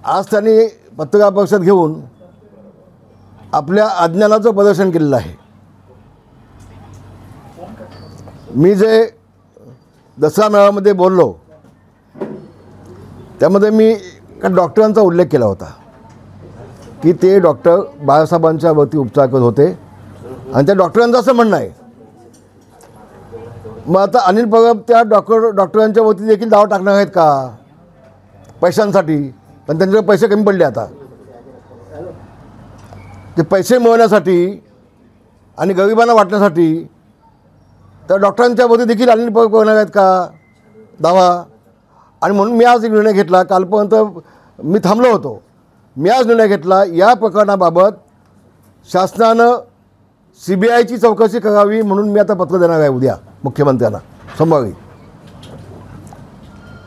आज त्यांनी पत्रकार परिषद घेऊन आपल्या अज्ञानाचं प्रदर्शन केलेलं आहे. मी जे दसरा मेळाव्यामध्ये बोललो त्यामध्ये मी एका डॉक्टरांचा उल्लेख केला होता की ते डॉक्टर बाळासाहेबांच्या वरती उपचार करत होते आणि त्या डॉक्टरांचं असं म्हणणं आहे. मग आता अनिल परब त्या डॉक्टरांच्या वरती देखील दावा टाकणार आहेत का पैशांसाठी? पण त्यांच्याकडे पैसे कमी पडले. आता ते पैसे मिळवण्यासाठी आणि गरिबांना वाटण्यासाठी त्या डॉक्टरांच्या वरती देखील अनिल परब करणार आहेत का दावा? आणि म्हणून मी आज एक निर्णय घेतला. कालपर्यंत मी थांबलो होतो. मी आज निर्णय घेतला या प्रकरणाबाबत शासनानं CBIची चौकशी करावी म्हणून मी आता पत्र देणार आहे उद्या मुख्यमंत्र्यांना सोमवारी.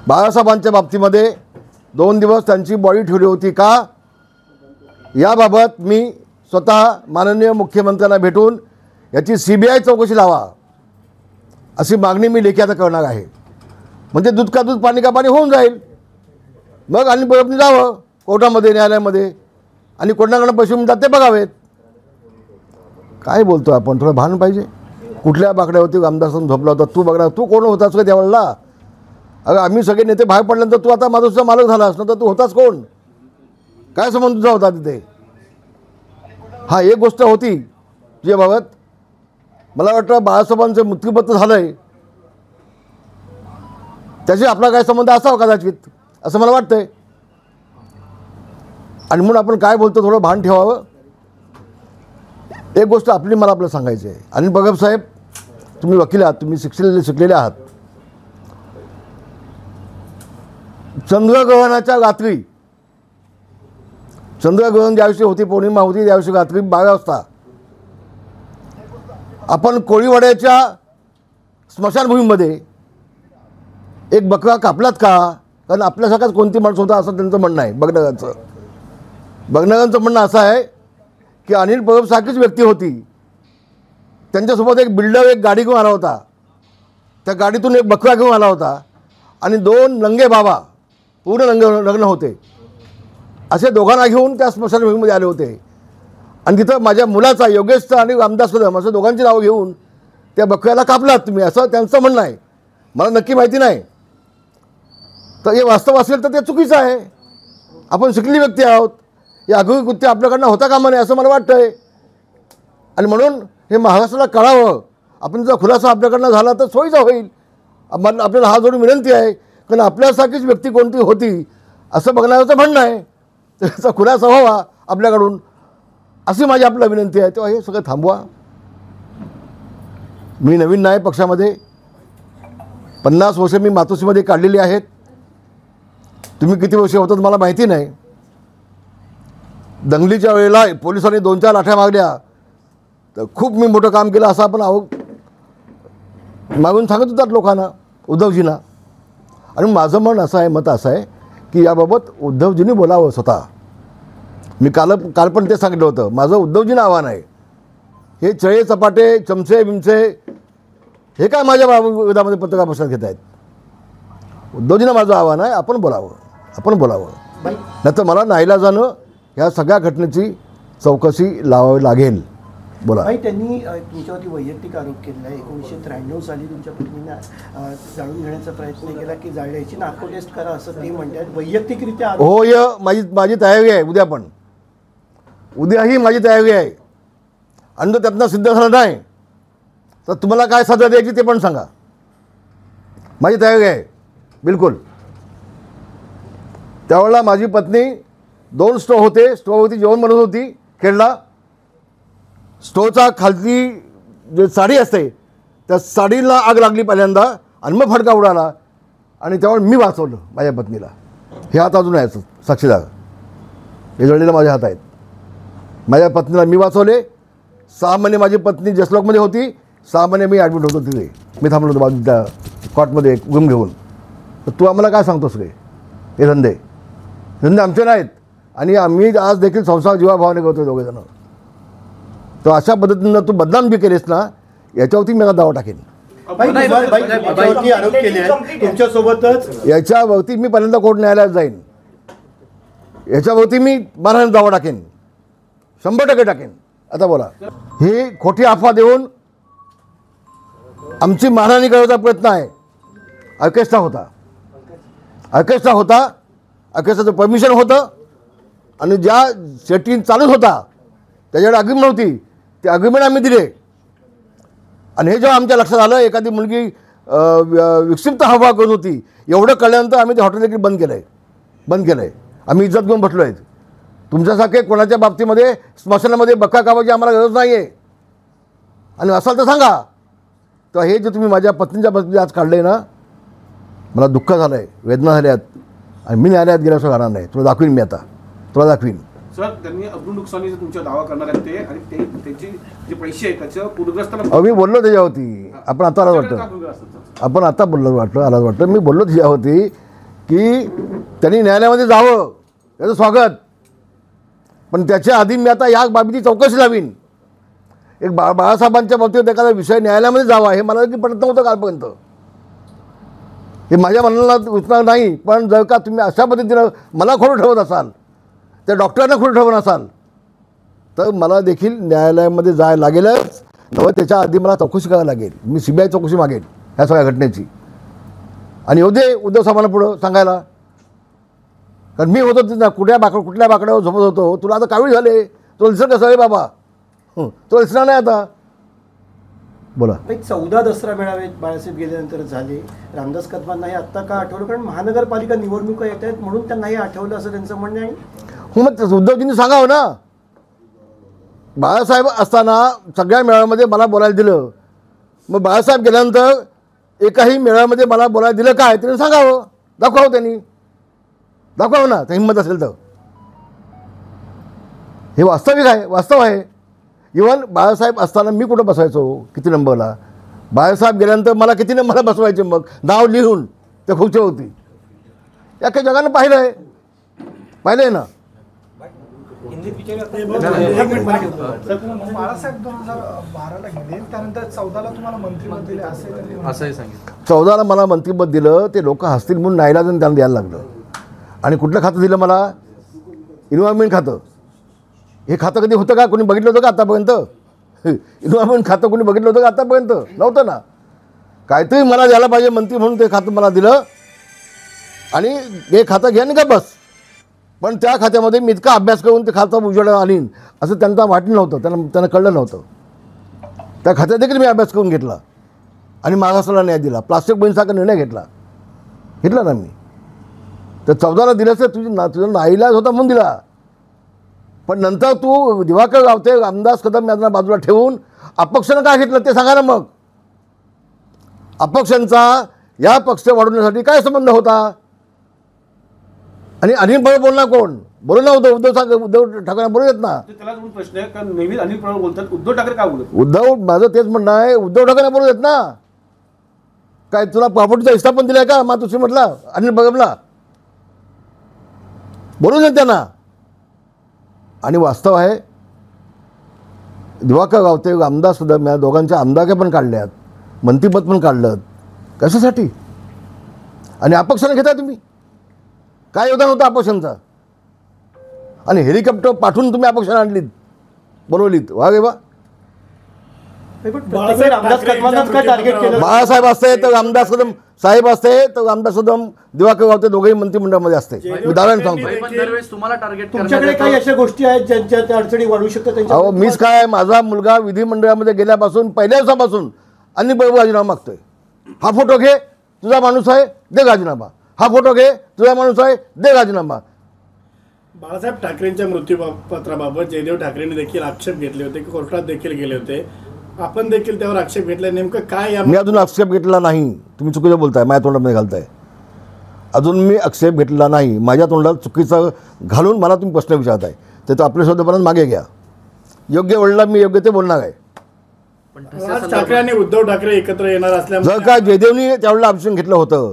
बाळासाहेबांच्या बाबतीमध्ये 2 दिवस त्यांची बॉडी ठेवली होती का याबाबत मी स्वतः माननीय मुख्यमंत्र्यांना भेटून याची CBI चौकशी लावा अशी मागणी मी लेखी आता करणार आहे. म्हणजे दूध का दूध पाणी का पाणी होऊन जाईल. मग अनिल परबनी जावं कोर्टामध्ये न्यायालयामध्ये आणि कोणाकडे पैसे मिळतात ते बघावेत. काय बोलतो आपण? थोडं भान पाहिजे. कुठल्या बाकड्यावरती आमदार झोपला होता तू बघणार? तू कोण होतास का त्यावेळेला? अगं आम्ही सगळे नेते बाहेर पडल्यानंतर तू आता माझा मालक झालास ना तर तू होतास कोण? काय संबंध तुझा होता तिथे? हा एक गोष्ट होती तुझ्याबाबत. मला वाटतं बाळासाहेबांचं मृत्यूपत्र झालं आहे त्याची आपला काय संबंध असावा कदाचित असं मला वाटतंय. आणि म्हणून आपण काय बोलतो थोडं भान ठेवावं. एक गोष्ट मला आपलं सांगायची आहे. अनिल परब साहेब तुम्ही वकील आहात, तुम्ही शिकलेले आहात. चंद्रग्रहणाच्या रात्री चंद्रग्रहण ज्या दिवशी होती पौर्णिमा होती त्या दिवशी रात्री 12 वाजता आपण कोळीवाड्याच्या स्मशानभूमीमध्ये एक बकरा कापलात का? कारण आपल्यासारखाच कोणती माणसं होता असं त्यांचं म्हणणं आहे. बघणाऱ्यांचं म्हणणं असं आहे की अनिल परब सारखीच व्यक्ती होती. त्यांच्यासोबत एक बिल्डर एक गाडी घेऊन आला होता. त्या गाडीतून एक बकरा घेऊन आला होता आणि 2 नंगे बाबा पूर्ण लग्न होते असे दोघांना घेऊन त्या स्मशानभूमीमध्ये आले होते. आणि तिथं माझ्या मुलाचा योगेशचा आणि रामदास कदम असं दोघांची नावं घेऊन त्या बकऱ्याला कापलात तुम्ही असं त्यांचं म्हणणं आहे. मला नक्की माहिती नाही. तर हे वास्तव असेल तर ते चुकीचं आहे. आपण शिकली व्यक्ती आहोत. हे आगळी कृत्य आपल्याकडनं होता कामा नये असं मला वाटतं आहे. आणि म्हणून हे महाराष्ट्राला कळावं. आपण जर खुलासा आपल्याकडनं झाला तर सोयीचा होईल. आपल्याला हा जोडून विनंती आहे कारण आपल्यासारखीच व्यक्ती कोणती होती असं बघण्याचं म्हणणं आहे. त्याचा खुलासा व्हावा आपल्याकडून अशी माझी आपल्याला विनंती आहे. तेव्हा हे सगळं थांबवा. मी नवीन नाही पक्षामध्ये. 50 वर्ष मी मातोश्रीमध्ये काढलेली आहेत. तुम्ही किती वर्ष होतात मला माहिती नाही. दंगलीच्या वेळेला पोलिसांनी 2-4 लाठ्या मागल्या तर खूप मी मोठं काम केलं असं आपण मागून सांगत होतात लोकांना उद्धवजींना. आणि माझं मत असं आहे की याबाबत उद्धवजींनी बोलावं स्वतः. मी काल पण ते सांगितलं होतं. माझं उद्धवजींना आव्हान आहे. हे चळे चपाटे चमचे बिमचे हे काय माझ्या विरोधामध्ये पत्रकार परिषद घेत आहेत? उद्धवजींना माझं आव्हान आहे आपण बोलावं. नाही तर मला नाईलाजानं ह्या सगळ्या घटनेची चौकशी लावावी लागेल. बोला. त्यांनी तुमच्यावरती वैयक्तिक आरोप केला आहे. 1993 साली तुमच्या पत्नीने जाळून घेण्याचा प्रयत्न केला की जाळण्याची नार्को टेस्ट करा असं ते म्हणतात वैयक्तिकरित्या. होय माझी तयारी आहे. उद्याही माझी तयारी आहे. आणि जर त्यातनं सिद्ध झालं नाही तर तुम्हाला काय सजा द्यायची ते पण सांगा. माझी तयारी आहे बिलकुल. त्यावेळेला माझी पत्नी 2 स्टोव होते. स्टोववरती जेवण बनवत होती खेळला. स्टोवचा खालची जे साडी असते त्या साडीला आग लागली पहिल्यांदा आणि मग फडका उडाला आणि त्यावेळेला मी वाचवलं माझ्या पत्नीला. हे हात अजून आहे साक्षीदार. हे जळलेलं माझ्या हात आहेत. माझ्या पत्नीला मी वाचवले. 6 महिने माझी पत्नी जसलॉकमध्ये होती. 6 महिने मी ॲडमिट होतो तिथे. मी थांबलो होतो बाजू त्या कॉटमध्ये एक रूम घेऊन. तर तू आम्हाला काय सांगतोस रे? हे धंदे आमचे नाहीत. आणि आम्ही आज देखील संसार जीवाभावाने करतो दोघेजण. तर अशा पद्धतीनं तू बदनाम बी केलेस ना याच्यावरती मी दावा टाकेन. तुमच्यासोबतच याच्यावरती मी पहिल्यांदा कोर्ट न्यायालयात जाईन. याच्यावरती मी मानहानी दावा टाकेन, 100% टाकेन. आता बोला, ही खोटी अफवा देऊन आमची मानहानी करायचा प्रयत्न आहे. ऑर्केस्ट्रा होता, ऑर्केस्ट्राचं परमिशन होतं आणि ज्या सेटिंग चालूच होता त्याच्याकडे अग्रीमेंट होती, ते अग्रीमेंट आम्ही दिले. आणि हे जेव्हा आमच्या लक्षात आलं एखादी मुलगी विक्षिप्त हावभाव करत होती, एवढं कळल्यानंतर आम्ही ते हॉटेल देखील बंद केलं आहे. आम्ही इज्जत घेऊन बसलो आहेत. तुमच्यासारखे कोणाच्या बाबतीमध्ये स्मशानामध्ये बक्का कावाची आम्हाला गरज नाही आहे. आणि असाल तर सांगा. तर हे जे तुम्ही माझ्या पत्नीच्या बाबतीत आज काढलं आहे ना, मला दुःख झालं आहे, वेदना झाल्यात. आणि मी न्यायालयात गेल्याशिवाय राहणार नाही. तुला दाखवीन, मी आता तुला दाखवीन. सर, त्यांनी अब्दुल नुकसानीचा तुमचा दावा करणार आहेत ते, आणि त्यांचे जे पैसे आहेत त्याचं पूरग्रस्तांना. अहो, मी बोललो त्याच्यावरती. आपण आता आलाच वाटतं, आपण आता बोललो आलाच वाटतं. मी बोललो त्याच्यावरती की त्यांनी न्यायालयामध्ये जावं, त्याचं स्वागत. पण त्याच्या आधी मी आता या बाबीची चौकशी लावीन. एक बाळासाहेबांच्या बाबतीत एखादा विषय न्यायालयामध्ये जावा हे मला की पटत नव्हतं कालपर्यंत. हे माझ्या मनाला उचणार नाही. पण जर का तुम्ही अशा पद्धतीनं मला खोटं ठेवत असाल, त्या डॉक्टरांना खोटं ठेवत असाल, तर मला देखील न्यायालयामध्ये जायला लागेलच. तेव्हा त्याच्या आधी मला चौकशी करायला लागेल. मी CBI चौकशी मागेन ह्या सगळ्या घटनेची. आणि येऊ दे उद्धव साहेबांना पुढं सांगायला. कारण मी होतो तिथं कुठल्या बाकड्यावर झोपत होतो. तुला आता कावीळ झाले, तुला दिसत कसं आहे बाबा? तुला दिसणार नाही आता. बोला. 14 दसरा मेळावे बाळासाहेब गेल्यानंतर झाले. रामदास कदमांनाही आत्ता का आठवलं? कारण महानगरपालिका निवडणुका येत आहेत म्हणून त्यांनाही आठवलं असं त्यांचं म्हणणं आहे. हो, मग उद्धवजींनी सांगावं ना. बाळासाहेब असताना सगळ्या मेळाव्यामध्ये मला बोलायला दिलं. मग बाळासाहेब गेल्यानंतर एकाही मेळाव्यामध्ये मला बोलायला दिलं काय त्यांनी सांगावं. दाखवावं त्यांनी, दाखवावं ना, त्या हिंमत असेल तर. हे वास्तविक आहे, वास्तव आहे. इव्हन बाळासाहेब असताना मी कुठं बसायचो, किती नंबरला. बाळासाहेब गेल्यानंतर मला किती नंबरला बसवायचे, मग नाव लिहून त्या खुर्चीवरती. या काही जगानं पाहिलं आहे ना. बाळासाहेब 2012ला गेले, त्यानंतर 14ला तुम्हाला मंत्रिपद दिले असंही सांगितलं. 14ला मला मंत्रिपद दिलं. ते लोक हसतील म्हणून नाईलाजाने त्यांना द्यायला लागलं. आणि कुठलं खातं दिलं मला? इन्व्हायरमेंट खातं. हे खातं कधी होतं का? कोणी बघितलं होतं का आतापर्यंत? इन्व्हायरमेंट खातं कोणी बघितलं होतं का आतापर्यंत? नव्हतं ना. काहीतरी मला द्यायला पाहिजे मंत्री म्हणून ते खातं मला दिलं. आणि हे खातं घ्या नाही का बस. पण त्या खात्यामध्ये मी इतका अभ्यास करून ते खातं उजेडाला आणीन असं त्यांना वाटलं नव्हतं. त्यांना कळलं नव्हतं. त्या खात्यात देखील मी अभ्यास करून घेतला आणि महाराष्ट्राला न्याय दिला. प्लास्टिक बंदीसारखा निर्णय घेतला ना मी. तर 14ला दिलं तर तुझा नाईलाज होता म्हणून दिला. पण नंतर तू दिवाकर रावते, रामदास कदम यांना बाजूला ठेवून अपक्षानं काय घेतलं ते सांगा ना. मग अपक्षांचा या पक्ष वाढवण्यासाठी काय संबंध होता? आणि अनिल पवार बोलणार कोण? बोलू ना उद्धव ठाकरे बोलू देत ना. त्याला प्रश्न आहे, कारण नेहमीच अनिल पवार बोलतात, उद्धव ठाकरे का बोलत? माझं तेच म्हणणं आहे, उद्धव ठाकरे बोलू देत ना. काय तुला प्रॉपर्टीचा हिस्सा पण दिलाय का? मग तुम्ही म्हटलं अनिल पवारला बोलू देत त्यांना. आणि वास्तव आहे, दिवाकर रावते, रामदास कदम या दोघांच्या आमदारक्या पण काढल्यात, मंत्रिपद पण काढलं. कशासाठी? आणि अपक्षाने घेता तुम्ही. काय योगदान होतं अपक्षांचा? आणि हेलिकॉप्टर पाठवून तुम्ही अपक्षाने आणलीत, बोलवलीत. वा गे वा. बाळासाहेब असते तर रामदास कदम साहेब असते, तर रामदास कदम, दिवाकर रावते दोघेही मंत्रिमंडळामध्ये असते. मी दाव्याने सांगतो. तुमच्याकडे काही अशा गोष्टी आहेत ज्यांच्या त्या अडचणी वाढू शकतात? अहो, मीच काय, माझा मुलगा विधिमंडळामध्ये गेल्यापासून पहिल्या दिवसापासून अनिल पवार राजीनामा मागतोय. हा फोटो घे, तुझा माणूस आहे, दे राजीनामा. हा फोटो घे, तुझा माणूस आहे, दे राजीनामा. बाळासाहेब ठाकरेंच्या मृत्यूपत्राबाबत जयदेव ठाकरेंनी देखील आक्षेप घेतले होते, कोर्टात देखील गेले होते. आपण देखील त्यावर आक्षेप घेतला. नेमकं काय? मी अजून आक्षेप घेतला नाही. तुम्ही चुकीचं बोलताय, माझ्या तोंडामध्ये घालताय. अजून मी आक्षेप घेतला नाही. माझ्या तोंडात चुकीचं घालून मला तुम्ही प्रश्न विचारताय. ते तर आपल्या शब्दापर्यंत मागे घ्या. योग्य वेळेला मी योग्य ते बोलणार आहे. राज ठाकरे आणि उद्धव ठाकरे एकत्र येणार असल्यामुळे जर काय जयदेवनी त्यावेळेला ऑप्शन घेतलं होतं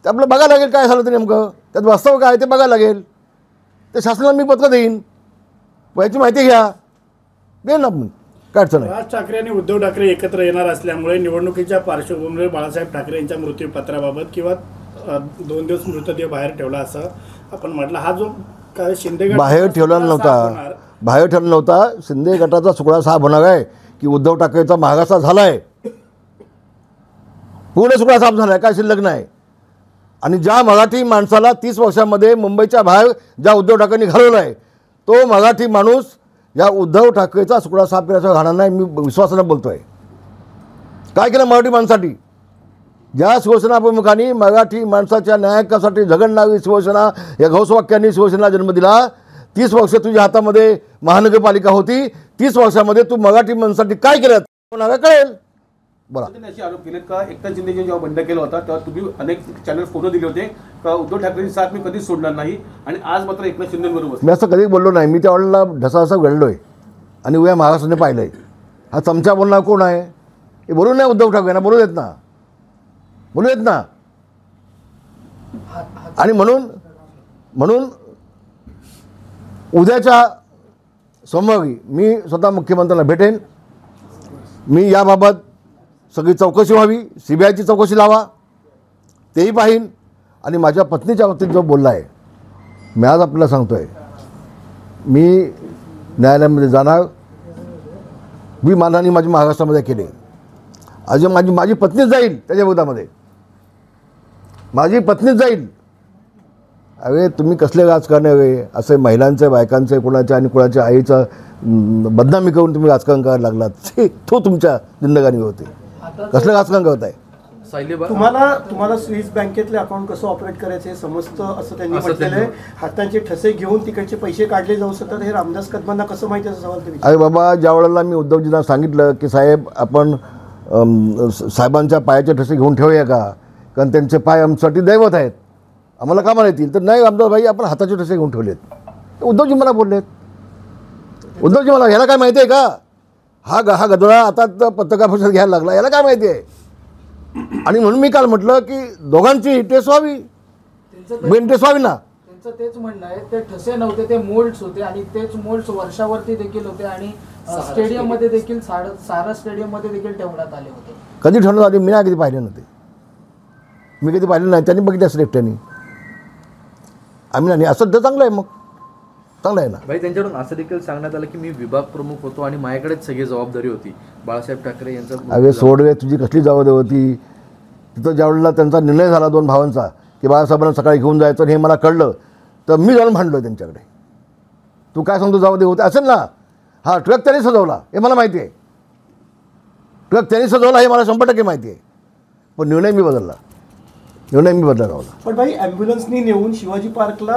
ते आपलं बघायला लागेल काय झालं ते नेमकं. त्यात वास्तव काय ते बघायला लागेल. ते शासनाला मी पत्र देईन, याची माहिती घ्या, दे ना. काय अडचण आहे? राज ठाकरे आणि उद्धव ठाकरे एकत्र येणार असल्यामुळे निवडणुकीच्या पार्श्वभूमीवर बाळासाहेब ठाकरे यांच्या मृत्यूपत्राबाबत किंवा 2 दिवस मृतदेह बाहेर ठेवला असं आपण म्हटलं. हा जो काय शिंदे गट बाहेर ठेवला नव्हता, बाहेर ठेवला नव्हता. शिंदे गटाचा सुकडा साफ होणार आहे की उद्धव ठाकरेचा महागासा झाला आहे, पूर्ण सुकडा साफ झाला आहे, काय शिल्लक नाही. आणि ज्या मराठी माणसाला 30 वर्षामध्ये मुंबईच्या बाहेर ज्या उद्धव ठाकरेंनी घालवला आहे, तो मराठी माणूस या उद्धव ठाकरेचा सुकडा साफ केल्याशिवाय घालणार नाही. मी विश्वासानं बोलतो आहे. काय केलं मराठी माणसासाठी? ज्या शिवसेना प्रमुखांनी मराठी माणसाच्या न्यायासाठी झगडणारी शिवसेना या घोषवाक्यांनी शिवसेना जन्म दिला. 30 वर्ष तुझ्या हातामध्ये महानगरपालिका होती, 30 वर्षामध्ये तू मराठी माणसासाठी काय केलं कोणाला कळेल. बरं, त्यांनी असे आरोप केलेत का एकनाथ शिंदेजी जेव्हा बंड केला होता तेव्हा तुम्ही अनेक चॅनल फोटो दिले होते का उद्धव ठाकरेंची साथ मी कधीच सोडणार नाही, आणि आज मात्र एकनाथ शिंदेबरोबर. मी असं कधी बोललो नाही. मी त्यावेळेला ढसासा घडलो आहे आणि उद्या महाराष्ट्राने पाहिलं आहे. हा चमचा बोलणार कोण आहे? हे बोलू नाही उद्धव ठाकरेंना, बोलू देत ना, बोलू देत ना. आणि म्हणून उद्याच्या सोमवारी मी स्वतः मुख्यमंत्र्यांना भेटेन. मी याबाबत सगळी चौकशी व्हावी, CBIची चौकशी लावा, तेही पाहीन. आणि माझ्या पत्नीच्या बाबतीत जो बोलला आहे, मी आज आपल्याला सांगतो आहे, मी न्यायालयामध्ये जाणार. मी मानाने माझी महाराष्ट्रामध्ये केले. आज माझी पत्नीच जाईल त्याच्या विरोधामध्ये, माझी पत्नीच जाईल. अरे तुम्ही कसले राजकारण आहे? असे महिलांचे, बायकांचे, कोणाच्या आणि कोणाच्या आईचं बदनामी करून तुम्ही राजकारण करायला लागलात. तो तुमच्या जिंदगानी होते. कसलं राजकारण करत आहे? तुम्हाला स्विस बँकेतले अकाउंट कसं ऑपरेट करायचं हे समजतं असं त्यांनी म्हटलेलं आहे. हातांचे ठसे घेऊन तिकडचे पैसे काढले जाऊ शकतात, हे रामदास कदमांना कसं माहिती असं सवाल तुम्ही. अरे बाबा, ज्या वेळेला मी उद्धवजींना सांगितलं की साहेब आपण साहेबांच्या पायाचे ठसे घेऊन ठेवूया का, कारण त्यांचे पाय आमच्यासाठी दैवत आहेत, आम्हाला कामाला येतील. तर नाही रामदास भाई, आपण हाताचे ठसे घेऊन ठेवलेत. उद्धवजी मला बोललेत. उद्धवजी मला ह्याला काय माहिती आहे का? हा गदोळा आता पत्रकार परिषद घ्यायला लागला, याला काय माहिती आहे? आणि म्हणून मी काल म्हटलं की दोघांची टेस्ट व्हावी, मेन टेस्ट व्हावी ना. त्यांचं तेच म्हणणं आहे, ते ठसे नव्हते, ते मोल्ड्स होते, आणि तेच मोल्ड्स वर्षावरती देखील होते, आणि स्टेडियम मध्ये देखील सारा स्टेडियम मध्ये देखील ठेवण्यात आले होते. कधी ठेवण्यात आले? मी नाही कधी पाहिले नव्हते, मी कधी पाहिलं नाही. त्यांनी बघितलं असेल एकट्याने, आम्ही नाही. असं तर चांगलं आहे, मग चांगलं आहे ना. भाई, त्यांच्याकडून असं देखील सांगण्यात आलं की मी विभाग प्रमुख होतो आणि माझ्याकडेच सगळी जबाबदारी होती. बाळासाहेब ठाकरे यांचा अरे सोड रे, तुझी कसली जबाबदारी होती? तिथं ज्यावेळेला त्यांचा निर्णय झाला 2 भावांचा की बाळासाहेबांना सकाळी घेऊन जायचं, हे मला कळलं तर मी जाऊन भांडलो त्यांच्याकडे. तू काय सांगतो जबाबदारी होते असेल ना? हा, ट्रक त्यांनी सजवला हे मला माहिती आहे, ट्रक त्यांनी सजवला हे मला 100% माहिती आहे. पण निर्णय मी बदलला गावला. पण भाई, ॲम्ब्युलन्सनी नेऊन शिवाजी पार्कला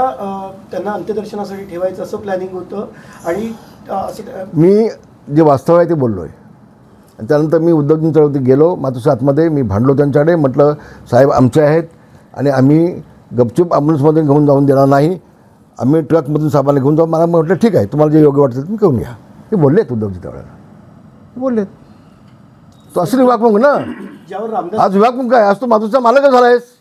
त्यांना अंत्यदर्शनासाठी ठेवायचं असं प्लॅनिंग होतं. आणि असं मी जे वास्तव आहे ते बोललो आहे. आणि त्यानंतर मी उद्धवजींच्यावरती गेलो, मातोश्री आतमध्ये मी भांडलो त्यांच्याकडे. म्हटलं साहेब आमचे आहेत आणि आम्ही गपचूप ॲम्ब्युलन्समध्ये घेऊन जाऊन देणार नाही, आम्ही ट्रकमधून साहेबांना घेऊन जाऊ. मला म्हटलं ठीक आहे, तुम्हाला जे योग्य वाटतं तुम्ही करून घ्या. हे बोललेत उद्धवजी त्यावेळेला, बोललेत. तो असं विभाग मग ना, ज्यावर रामदास आज विभाग मग काय? आज तू मातोश्रीचा मालकच झाला आहेस.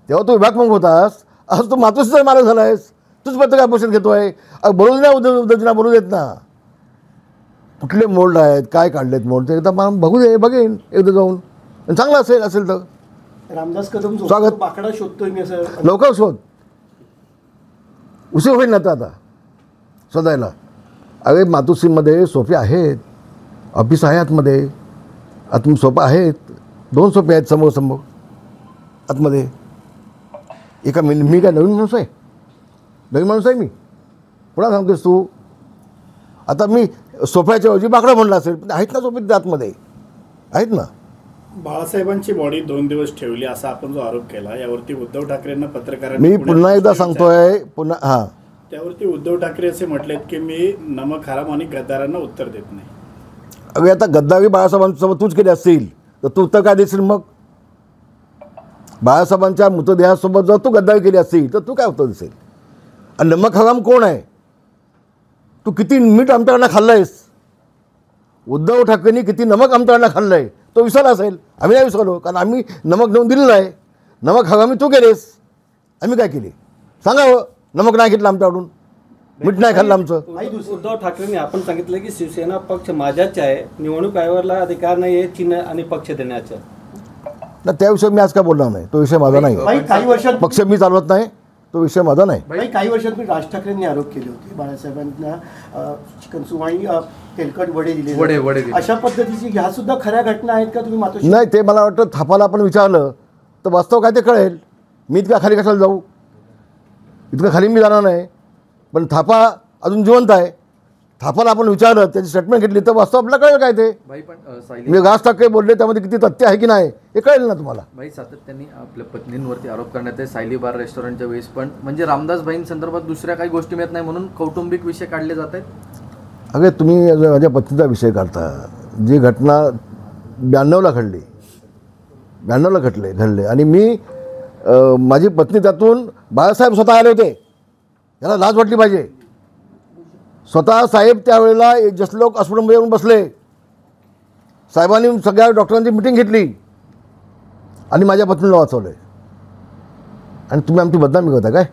तेव्हा तू विभाग मग होतास, आज तू मातोश्रीचा मालक झाला आहेस. तूच पत्रकार परिषद घेतो आहे. बोलू दे ना उद्धवजींना, बोलू देत ना. कुठले मोल्ड आहेत, काय काढलेत मोल्ड, ते एकदा मला बघेन एकदा जाऊन. चांगलं असेल तर रामदास कदम स्वागत. बाकडा शोधतोय मी असं. लवकर शोध, उशीर होईल ना आता शोधायला. अरे मातोश्रीमध्ये सोफे आहेत, ऑफिस आहे आतमध्ये, सोफा आहेत, 2 सोफे आहेत समोर आतमध्ये. एका मी काय नवीन माणूस आहे मी? पुन्हा सांगतेस तू. आता मी सोफ्याच्या ऐवजी बाकडा म्हणला असेल, आहेत ना सोफे आतमध्ये आहेत ना. बाळासाहेबांची बॉडी 2 दिवस ठेवली असा आपण जो आरोप केला, यावरती उद्धव ठाकरेंना पत्रकारांनी मी पुन्हा एकदा सांगतोय, हां, त्यावरती उद्धव ठाकरे असे म्हटलेत की मी नमक हराम आणि गद्दारांना उत्तर देत नाही. अरे आता गद्दारी बाळासाहेबांसोबत तूच केली असतील तर तू उत्तर काय देशील? मग बाळासाहेबांच्या मृतदेहासोबत जर तू गद्दारी केली असतील तर तू काय उत्तर देशील? आणि नमक हराम कोण आहे? तू किती मीठ आमच्याकडनं खाल्लं आहेस? उद्धव ठाकरेंनी किती नमक आमच्याकडनं खाल्लं आहे तो विसरला असेल. आम्ही नाही विसरलो, कारण आम्ही नमक नेऊन दिलेलं आहे. नमक हरामी तू केलेस, आम्ही काय केले सांगावं? नमक नाही घेतलं आमच्याकडून, मीठ नाही खाल्लं आमचं. उद्धव ठाकरेंनी आपण सांगितलं की शिवसेना पक्ष माझ्याच आहे, निवडणूक आयोगाला अधिकार नाही आहे चिन्ह आणि पक्ष देण्याचा. ना त्याविषयी मी आज काय बोलणार नाही, तो विषय माझा नाही. काही वर्षात पक्ष मी चालवत नाही, तो विषय माझा नाही. भाई काही वर्षांपूर्वी राज ठाकरेंनी आरोप केले होते बाळासाहेबांना चिकन सूप आणि तेलकट वडे दिले वडे दिले. अशा पद्धतीची ह्या सुद्धा खऱ्या घटना आहेत का? तुम्ही मातोश्री नाही, ते मला वाटतं थापाला आपण विचारलं तर वास्तव काय ते कळेल. मी इतका खाली कशाला जाऊ, इतकं खाली मी जाणार नाही. पण थापा अजून जिवंत आहे, थापाला आपण विचारलं, त्याची स्टेटमेंट घेतली तर वास्तव आपल्याला कळेल काय ते. भाई पण म्हणजे राज ठाकरे बोलले त्यामध्ये किती तथ्य आहे की नाही हे कळेल ना तुम्हाला. भाई सातत्याने आपल्या पत्नींवरती आरोप करण्यात आहे. सायली बार रेस्टॉरंटच्या वेळेस पण म्हणजे रामदास भाईंसंदर्भात दुसऱ्या काही गोष्टी मिळत नाही म्हणून कौटुंबिक विषय काढले जात आहेत. अगे तुम्ही माझ्या पत्नीचा विषय काढता, जी घटना 92ला घडले आणि मी माझी पत्नी त्यातून बाळासाहेब स्वतः आले होते, याला लाज वाटली पाहिजे. स्वतः साहेब त्यावेळेला जसलोक हॉस्पिटलमध्ये येऊन बसले, साहेबांनी सगळ्या डॉक्टरांची मिटिंग घेतली आणि माझ्या पत्नीला वाचवलं. आणि तुम्ही आमची बदनामी करता काय?